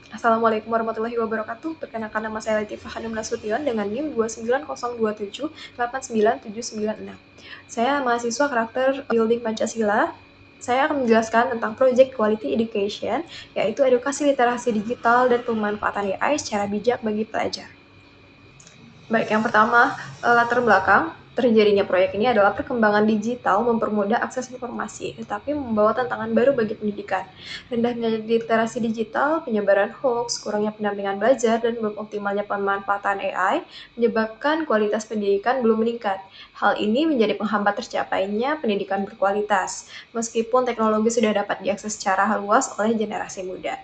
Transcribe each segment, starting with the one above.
Assalamualaikum warahmatullahi wabarakatuh. Perkenalkan nama saya Latifah Hanum Nasution dengan NIM 29027897996. Saya mahasiswa karakter Building Pancasila. Saya akan menjelaskan tentang Project Quality Education, yaitu edukasi literasi digital dan pemanfaatan AI secara bijak bagi pelajar. Baik, yang pertama, latar belakang terjadinya proyek ini adalah perkembangan digital mempermudah akses informasi, tetapi membawa tantangan baru bagi pendidikan. Rendahnya literasi digital, penyebaran hoax, kurangnya pendampingan belajar, dan belum optimalnya pemanfaatan AI menyebabkan kualitas pendidikan belum meningkat. Hal ini menjadi penghambat tercapainya pendidikan berkualitas, meskipun teknologi sudah dapat diakses secara luas oleh generasi muda.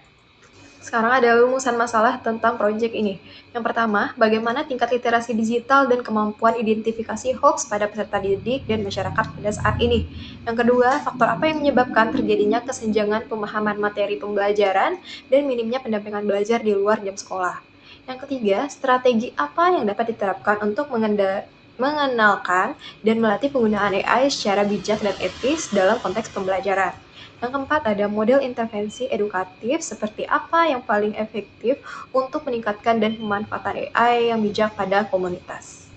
Sekarang ada rumusan masalah tentang proyek ini. Yang pertama, bagaimana tingkat literasi digital dan kemampuan identifikasi hoax pada peserta didik dan masyarakat pada saat ini. Yang kedua, faktor apa yang menyebabkan terjadinya kesenjangan pemahaman materi pembelajaran dan minimnya pendampingan belajar di luar jam sekolah. Yang ketiga, strategi apa yang dapat diterapkan untuk mengenalkan dan melatih penggunaan AI secara bijak dan etis dalam konteks pembelajaran. Yang keempat, ada model intervensi edukatif seperti apa yang paling efektif untuk meningkatkan dan pemanfaatan AI yang bijak pada komunitas.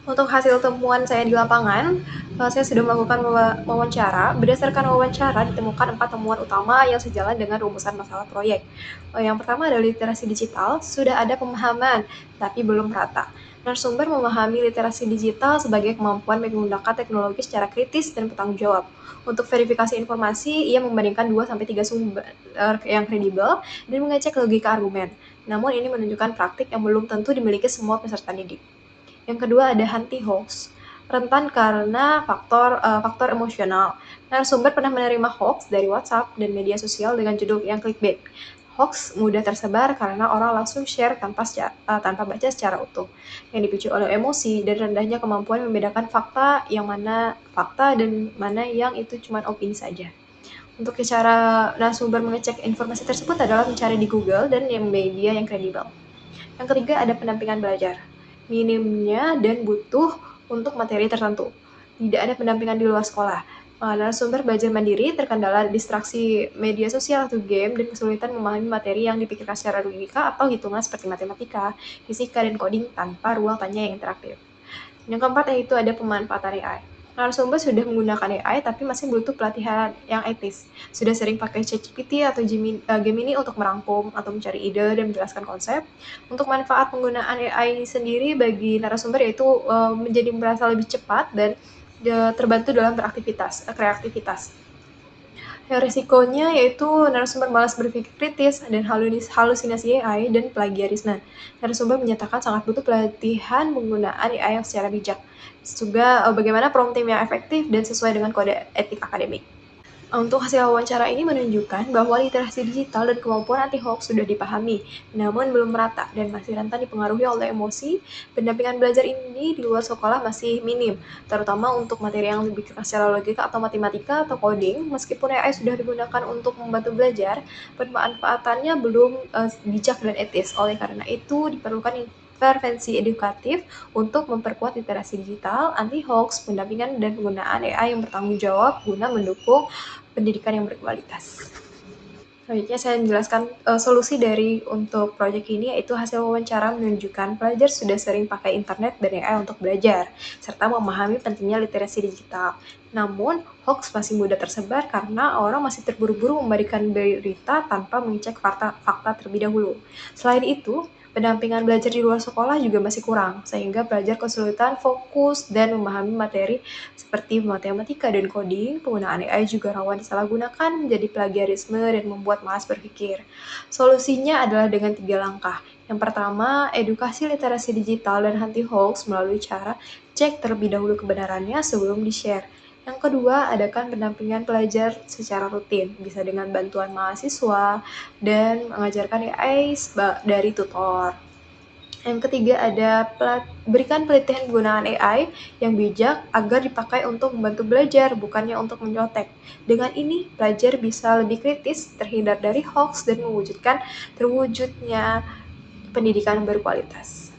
Untuk hasil temuan saya di lapangan, saya sudah melakukan wawancara. Berdasarkan wawancara, ditemukan 4 temuan utama yang sejalan dengan rumusan masalah proyek. Yang pertama adalah literasi digital, sudah ada pemahaman, tapi belum merata. Narasumber memahami literasi digital sebagai kemampuan menggunakan teknologi secara kritis dan bertanggung jawab. Untuk verifikasi informasi, ia membandingkan 2-3 sumber yang kredibel dan mengecek logika argumen. Namun ini menunjukkan praktik yang belum tentu dimiliki semua peserta didik. Yang kedua ada anti hoax, rentan karena faktor emosional. Narasumber pernah menerima hoax dari WhatsApp dan media sosial dengan judul yang clickbait. Hoax mudah tersebar karena orang langsung share tanpa baca secara utuh, yang dipicu oleh emosi dan rendahnya kemampuan membedakan fakta yang mana fakta dan mana yang itu cuma opini saja. Untuk cara narasumber mengecek informasi tersebut adalah mencari di Google dan yang media yang kredibel. Yang ketiga ada pendampingan belajar, minimnya dan butuh untuk materi tertentu. Tidak ada pendampingan di luar sekolah. Narasumber belajar mandiri terkendala distraksi media sosial atau game dan kesulitan memahami materi yang dipikirkan secara logika atau hitungan seperti matematika, fisika, dan coding tanpa ruang tanya yang interaktif. Yang keempat yaitu ada pemanfaatan AI. Narasumber sudah menggunakan AI tapi masih butuh pelatihan yang etis. Sudah sering pakai ChatGPT atau Gemini untuk merangkum atau mencari ide dan menjelaskan konsep. Untuk manfaat penggunaan AI sendiri bagi narasumber yaitu menjadi merasa lebih cepat dan terbantu dalam kreativitas. Ya, risikonya yaitu narasumber malas berpikir kritis dan halusinasi AI dan plagiarisme. Narasumber menyatakan sangat butuh pelatihan penggunaan AI yang secara bijak. Juga bagaimana prompting yang efektif dan sesuai dengan kode etik akademik. Untuk hasil wawancara ini menunjukkan bahwa literasi digital dan kemampuan anti-hoax sudah dipahami, namun belum merata dan masih rentan dipengaruhi oleh emosi. Pendampingan belajar ini di luar sekolah masih minim, terutama untuk materi yang lebih keras secara logika atau matematika atau coding. Meskipun AI sudah digunakan untuk membantu belajar, pemanfaatannya belum bijak dan etis. Oleh karena itu, diperlukan intervensi edukatif untuk memperkuat literasi digital, anti-hoax, pendampingan, dan penggunaan AI yang bertanggung jawab guna mendukung pendidikan yang berkualitas. Selanjutnya saya menjelaskan solusi untuk proyek ini, yaitu hasil wawancara menunjukkan pelajar sudah sering pakai internet dan AI untuk belajar, serta memahami pentingnya literasi digital. Namun, hoax masih mudah tersebar karena orang masih terburu-buru memberikan berita tanpa mengecek fakta terlebih dahulu. Selain itu, pendampingan belajar di luar sekolah juga masih kurang, sehingga pelajar kesulitan fokus dan memahami materi seperti matematika dan coding. Penggunaan AI juga rawan disalahgunakan menjadi plagiarisme dan membuat malas berpikir. Solusinya adalah dengan 3 langkah. Yang pertama, edukasi literasi digital dan anti hoax melalui cara cek terlebih dahulu kebenarannya sebelum di-share. Yang kedua, adakan pendampingan pelajar secara rutin, bisa dengan bantuan mahasiswa dan mengajarkan AI dari tutor. Yang ketiga ada berikan pelatihan penggunaan AI yang bijak agar dipakai untuk membantu belajar, bukannya untuk menyontek. Dengan ini, pelajar bisa lebih kritis, terhindar dari hoax, dan mewujudkan terwujudnya pendidikan berkualitas.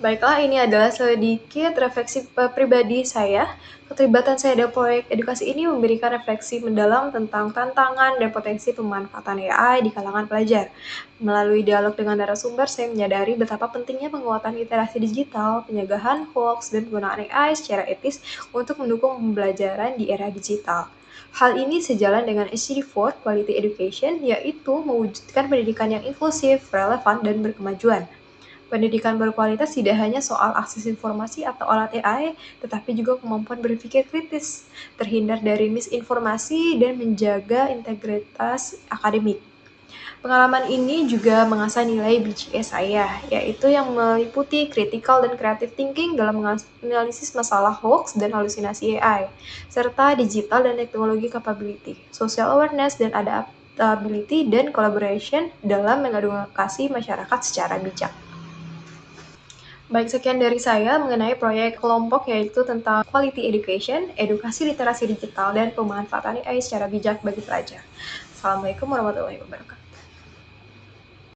Baiklah, ini adalah sedikit refleksi pribadi saya. Keterlibatan saya dalam proyek edukasi ini memberikan refleksi mendalam tentang tantangan dan potensi pemanfaatan AI di kalangan pelajar. Melalui dialog dengan narasumber, saya menyadari betapa pentingnya penguatan literasi digital, pencegahan hoax, dan penggunaan AI secara etis untuk mendukung pembelajaran di era digital. Hal ini sejalan dengan SDG4 Quality Education, yaitu mewujudkan pendidikan yang inklusif, relevan, dan berkemajuan. Pendidikan berkualitas tidak hanya soal akses informasi atau alat AI, tetapi juga kemampuan berpikir kritis, terhindar dari misinformasi, dan menjaga integritas akademik. Pengalaman ini juga mengasah nilai BCS saya, yaitu yang meliputi critical dan creative thinking dalam menganalisis masalah hoax dan halusinasi AI, serta digital dan teknologi capability, social awareness dan adaptability dan collaboration dalam mengedukasi masyarakat secara bijak. Baik, sekian dari saya mengenai proyek kelompok yaitu tentang quality education, edukasi literasi digital, dan pemanfaatan AI secara bijak bagi pelajar. Assalamualaikum warahmatullahi wabarakatuh.